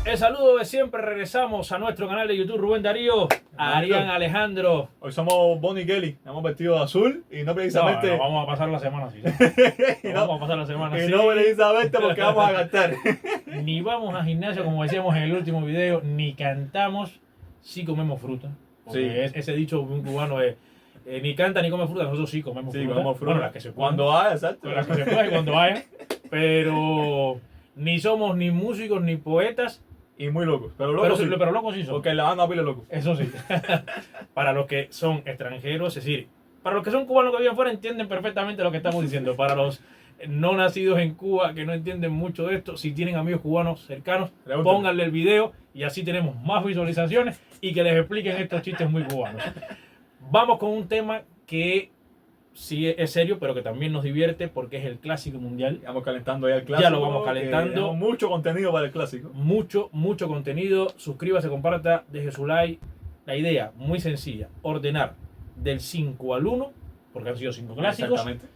El saludo de siempre, regresamos a nuestro canal de YouTube. Rubén Darío, Arián Alejandro. Hoy somos Bonnie y Kelly, hemos vestido de azul y no precisamente... No, vamos a pasar la semana así. Vamos a pasar la semana así. Y no precisamente porque vamos a cantar. Ni vamos a gimnasio, como decíamos en el último video, ni cantamos, sí comemos fruta. Porque ese dicho de un cubano es, ni canta ni come fruta, nosotros sí comemos fruta. Comemos fruta. Bueno, las que se pueden. Cuando haya, exacto. Las que se pueden, cuando haya. Pero ni somos ni músicos ni poetas. Y muy locos. Pero locos sí. Pero locos sí son. Porque en La Habana pile locos. Eso sí. Para los que son extranjeros, es decir, para los que son cubanos que viven fuera entienden perfectamente lo que estamos diciendo. Para los no nacidos en Cuba que no entienden mucho de esto, si tienen amigos cubanos cercanos, pónganle el video y así tenemos más visualizaciones y que les expliquen estos chistes muy cubanos. Vamos con un tema que sí es serio, pero que también nos divierte porque es el Clásico Mundial. Vamos calentando ya el clásico. Ya lo vamos calentando. Tenemos mucho contenido para el clásico. Mucho contenido. Suscríbase, comparta, deje su like. La idea, muy sencilla, ordenar del 5 al 1, porque han sido 5 clásicos. Exactamente.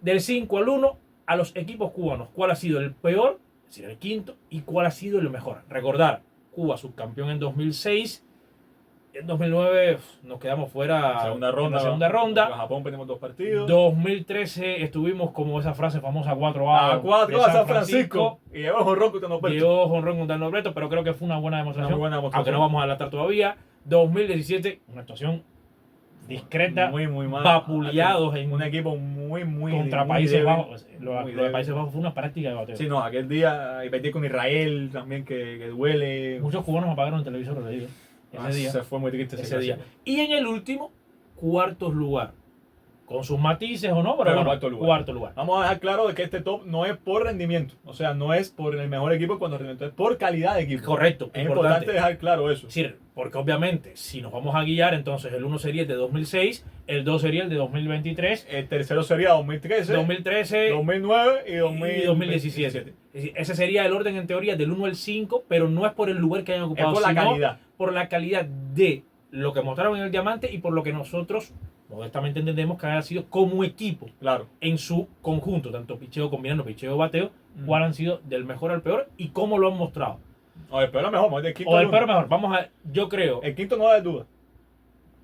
Del 5 al 1 a los equipos cubanos. ¿Cuál ha sido el peor? Es decir, el quinto. ¿Y cuál ha sido el mejor? Recordar, Cuba subcampeón en 2006. En 2009 nos quedamos fuera segunda en la segunda ronda. Con Japón perdimos 2 partidos. 2013 estuvimos como esa frase famosa 4A. A 4 a San Francisco. Y llevó jonrón contra Norberto. Llevó jonrón contra Norberto, pero creo que fue una buena demostración. Aunque no vamos a adelantar todavía. 2017, una actuación discreta. Muy mal. Vapuleados en un equipo muy contra muy Países débil, Bajos. Lo de Países Bajos fue una práctica de bateo. Sí, no, aquel día y perdí con Israel también que duele. Muchos cubanos apagaron el televisor, le digo. Ese día. Se fue muy triste ese día. Y en el último, cuartos lugar. Con sus matices o no, pero bueno, cuarto lugar. Vamos a dejar claro de que este top no es por rendimiento. O sea, no es por el mejor equipo cuando rendimiento, es por calidad de equipo. Correcto. Es importante dejar claro eso. Es decir, porque obviamente, si nos vamos a guiar, entonces el 1 sería el de 2006, el 2 sería el de 2023. El tercero sería 2013, 2009 y 2017. Es decir, ese sería el orden en teoría del 1 al 5, pero no es por el lugar que hayan ocupado, es por la calidad. Por la calidad de lo que mostraron en el diamante y por lo que nosotros modestamente entendemos que haya sido como equipo, claro, en su conjunto, tanto picheo combinando, picheo bateo, cuál han sido del mejor al peor y cómo lo han mostrado. O del peor al mejor, del quinto o del peor al mejor. Vamos a, yo creo. El quinto no hay duda.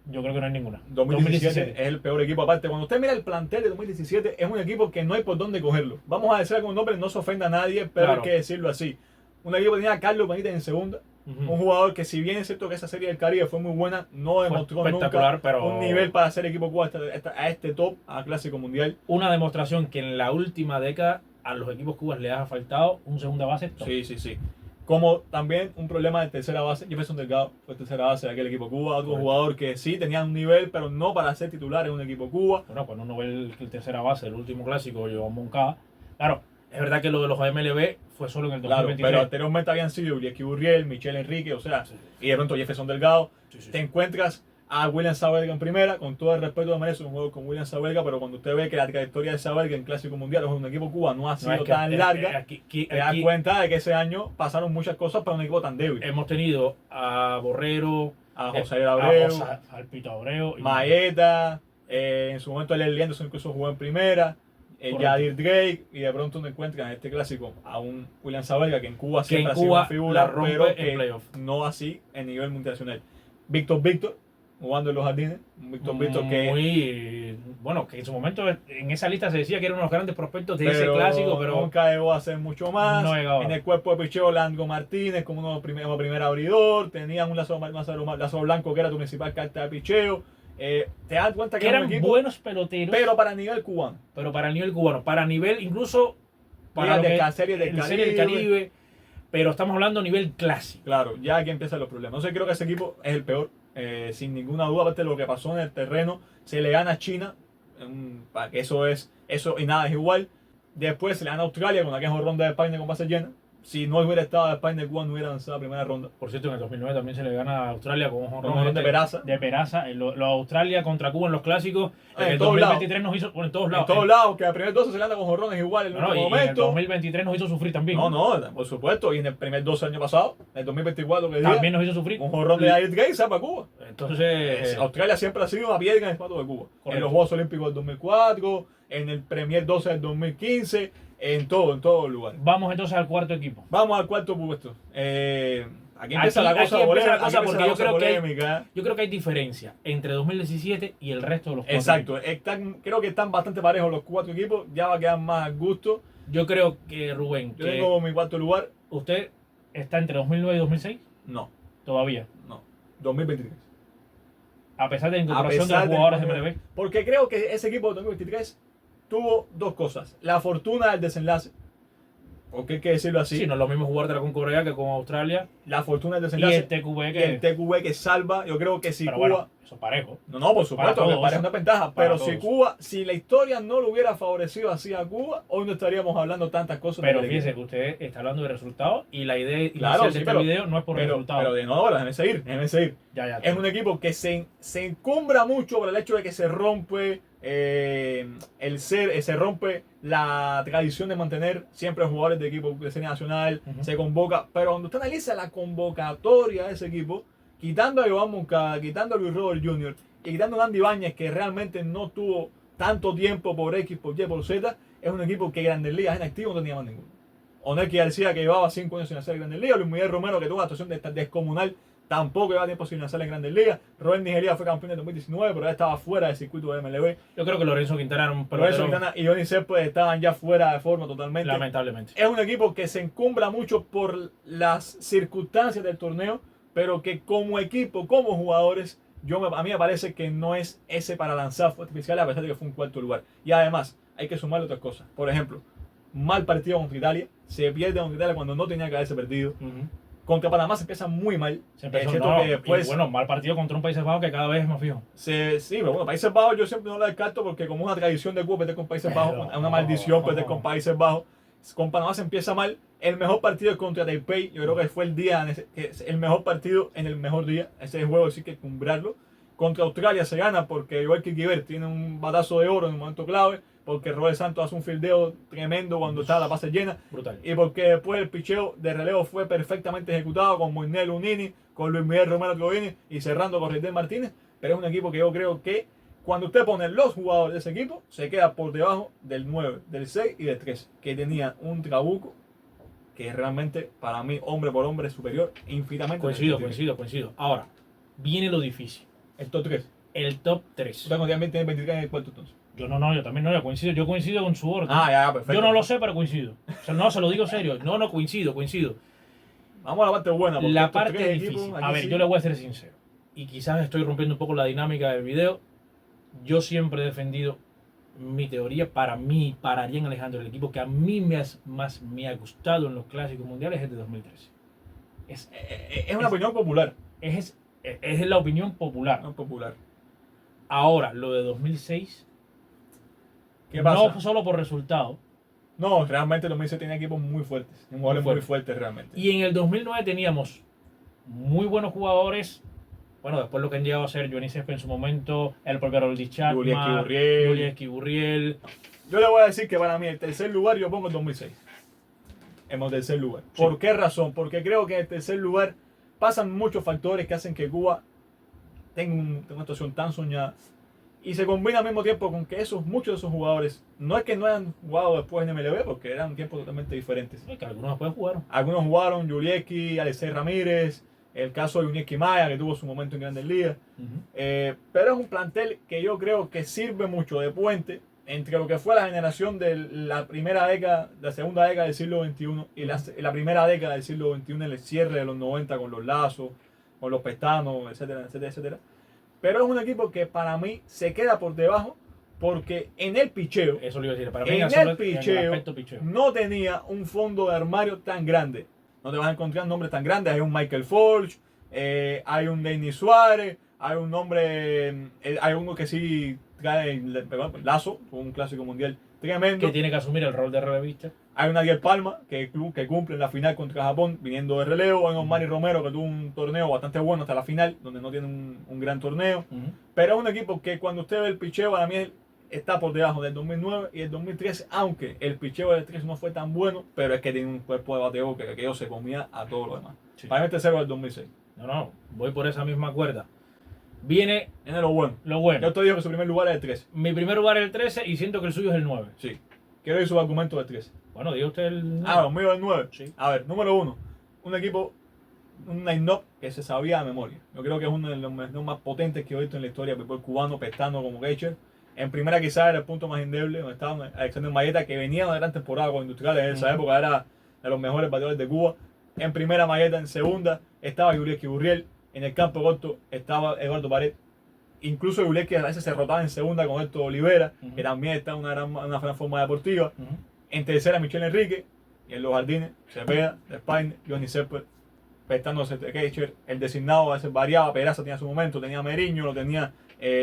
Yo creo que no hay ninguna. 2017 es el peor equipo. Aparte, cuando usted mira el plantel de 2017, es un equipo que no hay por dónde cogerlo. Vamos a decir con un nombre, no se ofenda a nadie, pero hay que decirlo así. Un equipo que tenía a Carlos Benítez en segunda. Un jugador que, si bien es cierto que esa serie del Caribe fue muy buena, no demostró nunca un nivel para ser equipo Cuba a este top, a Clásico Mundial. Una demostración que en la última década a los equipos cubas les ha faltado un segunda base top. Sí. Como también un problema de tercera base. Jefferson Delgado fue tercera base de aquel equipo Cuba. Otro jugador que sí tenía un nivel, pero no para ser titular en un equipo Cuba. Bueno, cuando uno ve el tercera base del último clásico, Joan Moncada, claro, es verdad que lo de los MLB fue solo en el 2023. Claro, pero anteriormente habían sido Ulieski Burriel, Michel Enrique, o sea, y de pronto Jefferson Delgado. Te encuentras a William Saavedra en primera, con todo el respeto que merece un juego con William Saavedra, pero cuando usted ve que la trayectoria de Saavedra en Clásico Mundial o en un equipo Cuba no ha sido tan larga, te das cuenta de que ese año pasaron muchas cosas para un equipo tan débil. Hemos tenido a Borrero, a José Abreu, al Pito Abreu, Maeta, en su momento el Anderson incluso jugó en primera. El Yadir Drake, y de pronto uno encuentra en este clásico a un William Saavedra que en Cuba siempre ha sido una figura, pero que no así en nivel multinacional. Víctor, jugando en los Jardines. Víctor que muy bueno, que en su momento en esa lista se decía que era uno de los grandes prospectos de ese clásico, pero nunca llegó a ser mucho más. No llegaba. En el cuerpo de picheo, Landro Martínez como primer abridor, tenían un lazo blanco que era tu principal carta de picheo. Te das cuenta que eran buenos peloteros, pero para nivel cubano. Para nivel incluso para la serie del Caribe, pero estamos hablando a nivel clásico. Claro, ya aquí empiezan los problemas. No sé, creo que ese equipo es el peor, sin ninguna duda. Aparte de lo que pasó en el terreno, se le gana a China, para que eso y nada es igual. Después se le gana a Australia con aquella ronda de España con base llena. Si no hubiera estado España, Cuba no hubiera avanzado a la primera ronda. Por cierto, en el 2009 también se le gana a Australia con un jonrón de Peraza. De Peraza. Lo Australia contra Cuba en los clásicos. En el 2023 nos hizo, en todos lados. En todos lados, que al primer 12 se le anda con jonrones igual en el último momento. En el 2023 nos hizo sufrir también. No, por supuesto. Y en el primer 12 del año pasado, en el 2024, que también nos hizo sufrir. Un jonrón de Yadir Drake para Cuba. Entonces, Australia siempre ha sido una piedra en el zapato de Cuba. Correcto. En los Juegos Olímpicos del 2004, en el Premier 12 del 2015, en todos los lugares. Vamos entonces al cuarto equipo. Vamos al cuarto puesto. Aquí empieza la cosa porque yo creo que hay diferencia entre 2017 y el resto de los cuatro. Exacto, creo que están bastante parejos los 4 equipos, ya va a quedar más al gusto. Yo creo que Rubén, yo tengo mi cuarto lugar. ¿Usted está entre 2009 y 2006? No. ¿Todavía? No. 2023. A pesar de la incorporación de los jugadores de MLB. Porque creo que ese equipo de 2023 tuvo 2 cosas. La fortuna del desenlace. Porque hay que decirlo así. Sí, no es lo mismo jugar de la con Corea que con Australia. La fortuna del desenlace. Y el TQV que... el TQV que salva. Yo creo que si pero Cuba... Bueno, eso parejo. No, por supuesto, me parece una ventaja. Pero si Cuba, si la historia no lo hubiera favorecido así a Cuba, hoy no estaríamos hablando tantas cosas. Pero fíjese que usted está hablando de resultados y la idea claro, inicial de este video no es por resultados. Pero de no, ahora, déjeme seguir. Ya, es un equipo que se encumbra mucho por el hecho de que se rompe se rompe la tradición de mantener siempre jugadores de equipo de serie nacional, se convoca, pero cuando usted analiza la convocatoria de ese equipo, quitando a Iván Moncada, quitando a Luis Robert Jr. y quitando a Andy Ibáñez, que realmente no tuvo tanto tiempo por X, por Y, por Z, es un equipo que Grandes Ligas en activo no tenía más ninguno. Oneski García, que llevaba 5 años sin hacer Grandes Ligas, Luis Miguel Romero, que tuvo una actuación descomunal, tampoco lleva tiempo sin hacer en Grandes Ligas. Robert Nigeria fue campeón en 2019, pero ya estaba fuera del circuito de MLB. Yo creo que Lorenzo Quintana y Johnny Céspedes estaban ya fuera de forma totalmente. Lamentablemente. Es un equipo que se encumbra mucho por las circunstancias del torneo, pero que como equipo, como jugadores, a mí me parece que no es ese para lanzar fuerte especial, a pesar de que fue un cuarto lugar. Y además, hay que sumarle otras cosas. Por ejemplo, mal partido contra Italia. Se pierde contra Italia cuando no tenía que haberse perdido. Contra Panamá se empieza muy mal. Se empezó, que después, bueno, mal partido contra un Países Bajos que cada vez es más fijo. Sí, pero bueno, Países Bajos yo siempre no lo descarto porque como una tradición de Cuba perder con Países Bajos, es una maldición perder con Países Bajos. Con Panamá se empieza mal. El mejor partido es contra Taipei. Yo creo que fue el mejor partido en el mejor día. Ese juego sí que hay que cumbrarlo. Contra Australia se gana porque igual que Kiber tiene un batazo de oro en un momento clave. Porque Robert Santos hace un fildeo tremendo cuando está la base llena. Brutal. Y porque después el picheo de relevo fue perfectamente ejecutado con Moinel Unini, con Luis Miguel Romero Trovini y cerrando con Ritel Martínez. Pero es un equipo que yo creo que cuando usted pone los jugadores de ese equipo, se queda por debajo del 9, del 6 y del 13. Que tenía un Trabuco que realmente, para mí, hombre por hombre, superior infinitamente. Coincido. Ahora, viene lo difícil. El top 3. El top 3. Usted también tiene 23 en el cuarto entonces. Yo también no, yo coincido con su orden. Perfecto. Yo no lo sé, pero coincido. O sea, no, se lo digo serio. No, coincido. Vamos a la parte buena. La parte difícil. A ver, yo le voy a ser sincero. Y quizás estoy rompiendo un poco la dinámica del video. Yo siempre he defendido mi teoría para Arián Alejandro, el equipo que a mí más me ha gustado en los clásicos mundiales es de 2013. Es una opinión popular. Es la opinión popular. No popular. Ahora, lo de 2006... ¿Qué pasa? No solo por resultados. No, realmente el 2006 tenía equipos muy fuertes. Jugadores muy fuertes realmente. Y en el 2009 teníamos muy buenos jugadores. Bueno, después lo que han llegado a ser Johnny Céspedes en su momento, el propio Aroldis Chapman, Julieski Gurriel. Yo le voy a decir que para mí el tercer lugar yo pongo el 2006. En el tercer lugar. Sí. ¿Por qué razón? Porque creo que en el tercer lugar pasan muchos factores que hacen que Cuba tenga una situación tan soñada. Y se combina al mismo tiempo con que muchos de esos jugadores, no es que no hayan jugado después en MLB, porque eran tiempos totalmente diferentes. Es que algunos después jugaron. Algunos jugaron, Julieski, Alexei Ramírez, el caso de Unieski Maya, que tuvo su momento en Grandes Ligas. Pero es un plantel que yo creo que sirve mucho de puente entre lo que fue la generación de la primera década, la segunda década del siglo XXI y la primera década del siglo XXI, en el cierre de los 90 con los Lazos, con los Pestanos, etcétera. Pero es un equipo que para mí se queda por debajo porque en el picheo, eso le iba a decir, para mí en el picheo no tenía un fondo de armario tan grande. No te vas a encontrar nombres tan grandes. Hay un Michael Forge, hay un Denis Suárez, hay un nombre, hay uno que sí trae Lazo, un clásico mundial tremendo. Que tiene que asumir el rol de relevista. Hay un Ariel Palma que cumple en la final contra Japón viniendo de relevo. Hay un Manny Romero que tuvo un torneo bastante bueno hasta la final, donde no tiene un gran torneo. Pero es un equipo que cuando usted ve el picheo, para mí está por debajo del 2009 y el 2013, aunque el picheo del 13 no fue tan bueno, pero es que tiene un cuerpo de bateo que aquello se comía a todo lo demás. Sí. Para mí el tercero del 2006. No, voy por esa misma cuerda. Viene lo bueno. lo bueno. Yo te digo que su primer lugar es el 13. Mi primer lugar es el 13 y siento que el suyo es el 9. Sí. Quiero ir sus argumentos del 13. Bueno, diga usted el 9. Los míos el 9. Sí. A ver, número 1. Un equipo, un line-up que se sabía de memoria. Yo creo que es uno de los más potentes que he visto en la historia del fútbol cubano, Pestano como catcher. En primera quizás era el punto más endeble, donde estaba Alexander Mayeta, que venía de una gran temporada con Industriales en esa época, era de los mejores bateadores de Cuba. En primera Mayeta, en segunda estaba Yulieski Gurriel, en el campo corto estaba Eduardo Pared. Incluso Yulieski a veces se rotaba en segunda con Héctor Olivera, que también está en una gran forma deportiva. En tercera Michel Enrique, y en los jardines Cepeda, Despine, Johnny Sepper, Pestano catcher. El designado a veces variaba, Peraza tenía su momento, tenía Meriño, lo tenía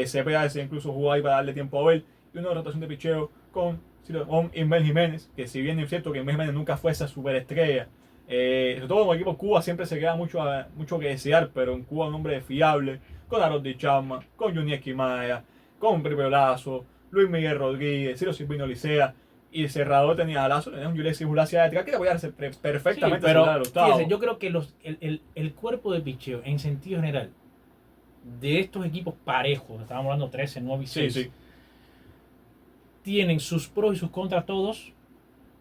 Cepeda, a veces incluso jugó ahí para darle tiempo a Abel, y una rotación de picheo con Ismael Jiménez, que si bien es cierto que Ismael Jiménez nunca fue esa superestrella, sobre todo en los equipos Cuba siempre se queda mucho que desear, pero en Cuba un hombre fiable, con Aroldi Chama, con Junieschi Maya, con Pepe Lazo, Luis Miguel Rodríguez, Ciro Silvino Licea, y el cerrador tenía a Lazo, tenía un Yulieski Gulacia de atrás que le podía hacer perfectamente. Sí, pero fíjese, yo creo que el cuerpo de picheo en sentido general de estos equipos parejos, estábamos hablando 13, 9 y 6, sí. Tienen sus pros y sus contras todos,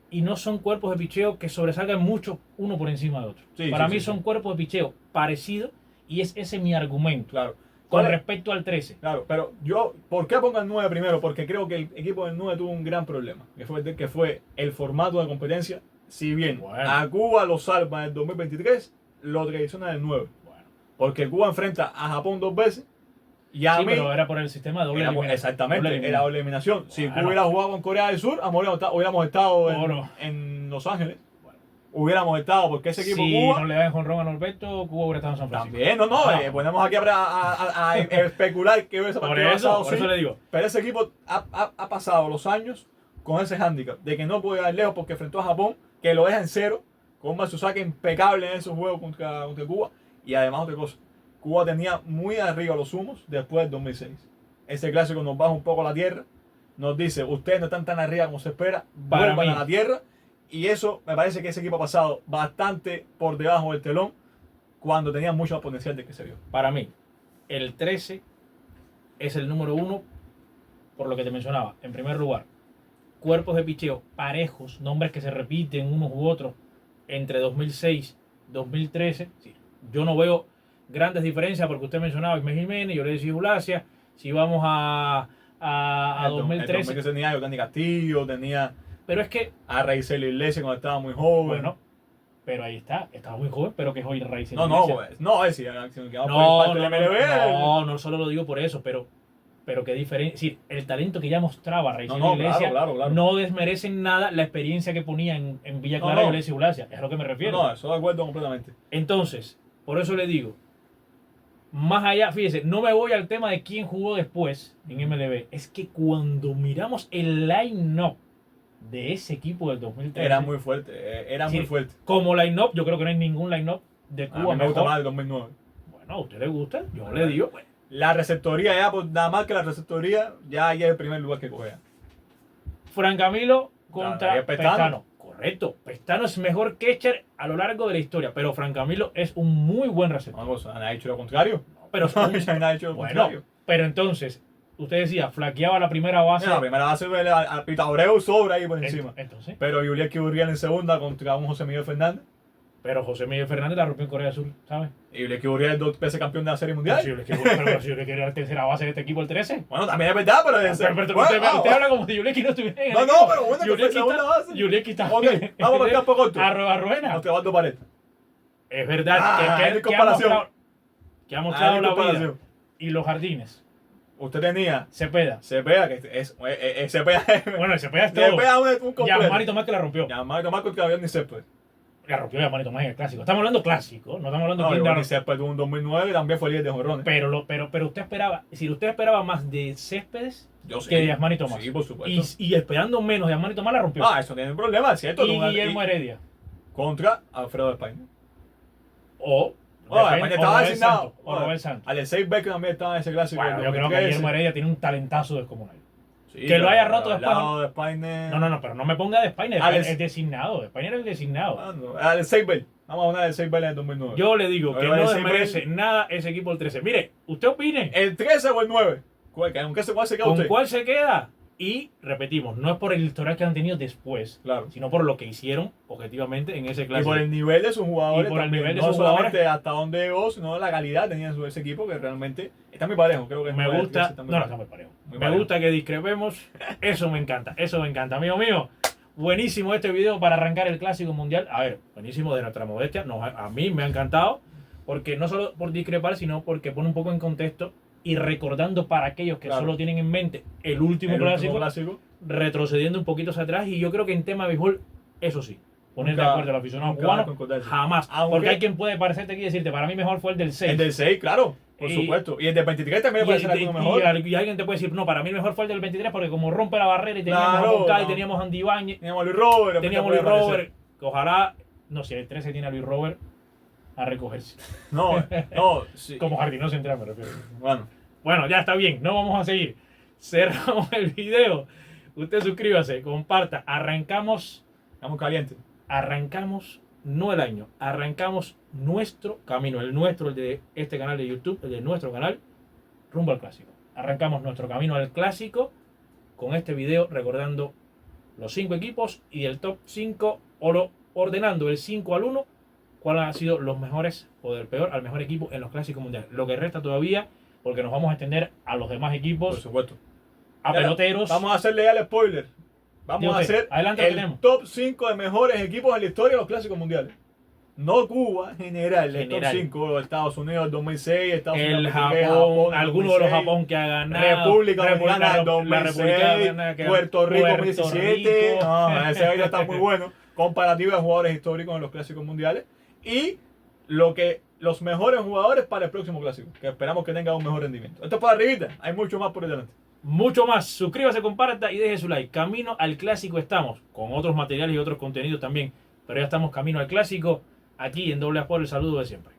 y no son cuerpos de picheo que sobresalgan mucho uno por encima de otro. Para mí son cuerpos de picheo parecidos, y es ese mi argumento. Claro. Con respecto al 13. Claro, pero yo, ¿por qué pongo el 9 primero? Porque creo que el equipo del 9 tuvo un gran problema, que fue el formato de competencia. Si bien a Cuba lo salva en el 2023, lo traiciona el 9. Bueno. Porque Cuba enfrenta a Japón 2 veces. Y a mí, pero era por el sistema de doble eliminación. Exactamente, era doble eliminación. Si Cuba hubiera jugado con Corea del Sur, hubiéramos estado en Los Ángeles. Hubiéramos estado, porque ese equipo Cuba... Si no le dan jonrón a Norberto, Cuba hubiera estado en San Francisco. También, ponemos aquí a especular que hubiese pasado. Por eso le digo. Pero ese equipo ha pasado los años con ese hándicap de que no puede ir lejos porque enfrentó a Japón, que lo deja en cero, con un Matsusaka impecable en esos juegos contra Cuba. Y además otra cosa, Cuba tenía muy arriba los humos después del 2006. Ese clásico nos baja un poco a la tierra, nos dice, ustedes no están tan arriba como se espera, vuelvan a la tierra. Y eso me parece que ese equipo ha pasado bastante por debajo del telón cuando tenía mucho más potencial de que se vio. Para mí, el 13 es el número 1 por lo que te mencionaba. En primer lugar, cuerpos de picheo parejos, nombres que se repiten unos u otros entre 2006 y 2013. Sí, yo no veo grandes diferencias porque usted mencionaba Ismael Jiménez, yo le decía Gulacia. Si vamos a 2013. En 2013 tenía Dani Castillo, tenía... Pero es que... A Raizel Iglesias cuando estaba muy joven. Bueno, pero ahí está. Estaba muy joven, pero que es hoy Raizel Iglesias. No solo lo digo por eso, pero qué diferencia. Es decir, el talento que ya mostraba Raizel Iglesias claro. no desmerece en nada la experiencia que ponía en Villa Clara y Iglesias Gulacia. Es a lo que me refiero. No, eso de acuerdo completamente. Entonces, por eso le digo, más allá, fíjese, no me voy al tema de quién jugó después en MLB. Es que cuando miramos el line-up de ese equipo del 2013. Era muy fuerte, muy fuerte. Como line-up, yo creo que no hay ningún line-up de Cuba. A mí me gusta más del 2009. Bueno, ¿a usted le gusta? Yo le digo. La receptoría ya, pues nada más que la receptoría, ya es el primer lugar que cogea. Fran Camilo contra Pestano. Correcto. Pestano es mejor catcher a lo largo de la historia, pero Fran Camilo es un muy buen receptor. Vamos, ¿han hecho lo contrario? Pero pero entonces... Usted decía, flaqueaba la primera base. La primera base a Pitabreu sobra ahí por encima. Entonces. Pero Yulieski Gurriel en segunda contra un José Miguel Fernández. Pero José Miguel Fernández la rompió en Corea del Sur, ¿sabes? Y Yulieski Gurriel es 2 veces campeón de la Serie Mundial. Pero si Yulieski era la tercera base de este equipo, el 13. Bueno, también es verdad, pero... Usted habla como si Yulieski no estuviera en el equipo. Pero bueno, que fue segunda base. Yulieski está... Ok, vamos para el campo corto. A Ruena. Contra Eduardo Pared. Es verdad que ha mostrado la vida. Y los jardines. Usted tenía Cepeda, que es Cepeda. Bueno, Cepeda es todo. Cepeda un completo. Yasmani Tomás que la rompió. Yasmani Tomás contra Johnny Sepper. La rompió Yasmani Tomás en el clásico. Estamos hablando clásico, no estamos hablando de Johnny Sepper tuvo un 2009 y también fue líder de jonrones. Pero usted esperaba, si usted esperaba más de Céspedes que de Yasmani Tomás. Sí, por supuesto. Y esperando menos de Yasmani Tomás la rompió. Eso tiene un problema, ¿cierto? Y Guillermo Heredia. Contra Alfredo de España. Estaba designado. Alexei Becker también estaba en ese clásico. Bueno, yo creo que Guillermo Heredia tiene un talentazo descomunal. Sí, que lo haya roto al después. lado de Spiner. No, pero no me ponga de Spiner, Alex. es designado. De Spiner es el designado. Al Seibel. Vamos a hablar del Seibel en el 2009. Yo le digo que Pero no ese desmerece nada ese equipo del 13. Mire, usted opine. ¿El 13 o el 9? ¿Cuál se queda ¿Con usted? cuál se queda? Y repetimos, no es por el historial que han tenido después, Claro. sino por lo que hicieron objetivamente en ese Y clásico. por el nivel de sus jugadores. Y por el también. nivel de no sus solamente jugadores. hasta dónde llegó, sino la calidad tenía en ese equipo que realmente está muy parejo. Creo que Me el gusta, 13 está muy no, no parejo. está muy parejo. Muy Me parejo. gusta que discrepemos. Eso me encanta, amigo mío. Buenísimo este video para arrancar el clásico mundial. A ver, buenísimo de nuestra modestia. A mí me ha encantado. Porque no solo por discrepar, sino porque pone un poco en contexto y recordando para aquellos que Claro. solo tienen en mente el último clásico, retrocediendo un poquito hacia atrás. Y yo creo que en tema de béisbol, eso sí, poner de Nunca- acuerdo al aficionado nunca va a cubano, concordarse. jamás. Aunque- Porque hay quien puede parecerte aquí y decirte, para mí mejor fue el del 6. El del 6, claro, por Y- supuesto. Y el del 23 también me parece alguno mejor. y alguien te puede decir, no, para mí mejor fue el del 23 porque como rompe la barrera y teníamos Claro, a Moncada y no. teníamos a Andy Ibáñez, Teníamos a Luis Robert. teníamos a puede Luis parecer. Robert, que ojalá, no, si el 13 tiene a Luis Robert, a recogerse. No, sí. Como jardinero central me refiero. Bueno, Bueno, ya está bien, no vamos a seguir. Cerramos el video. Usted suscríbase, comparta. Arrancamos, estamos calientes. no el año, arrancamos nuestro camino, el nuestro, el de este canal de YouTube, el de nuestro canal, rumbo al clásico. Arrancamos nuestro camino al clásico con este video recordando los 5 equipos y el top 5, ordenando el 5 al 1, cuál han sido los mejores o del peor al mejor equipo en los clásicos mundiales. Lo que resta todavía, porque nos vamos a extender a los demás Por equipos, supuesto. a Ya, peloteros. Vamos a hacerle ya el spoiler. Vamos Digo a usted, hacer adelante lo el tenemos. top 5 de mejores equipos en la historia de los clásicos mundiales. No Cuba, general. El top General. 5, Estados Unidos 2006, Estados El Unidos, Japón, algunos de los 2006, Japón que ha ganado. República Dominicana la 2006, República Dominicana que- Puerto Rico Puerto 2017. Rico. No, ese video está muy bueno. Comparativa de jugadores históricos en los clásicos mundiales. Y los mejores jugadores para el próximo clásico. Que esperamos que tengan un mejor rendimiento. Esto es para arribita. Hay mucho más por delante. Mucho más. Suscríbase, comparta y deje su like. Camino al clásico estamos, con otros materiales y otros contenidos también. Pero ya estamos camino al clásico. Aquí en Doble A por el saludo de siempre.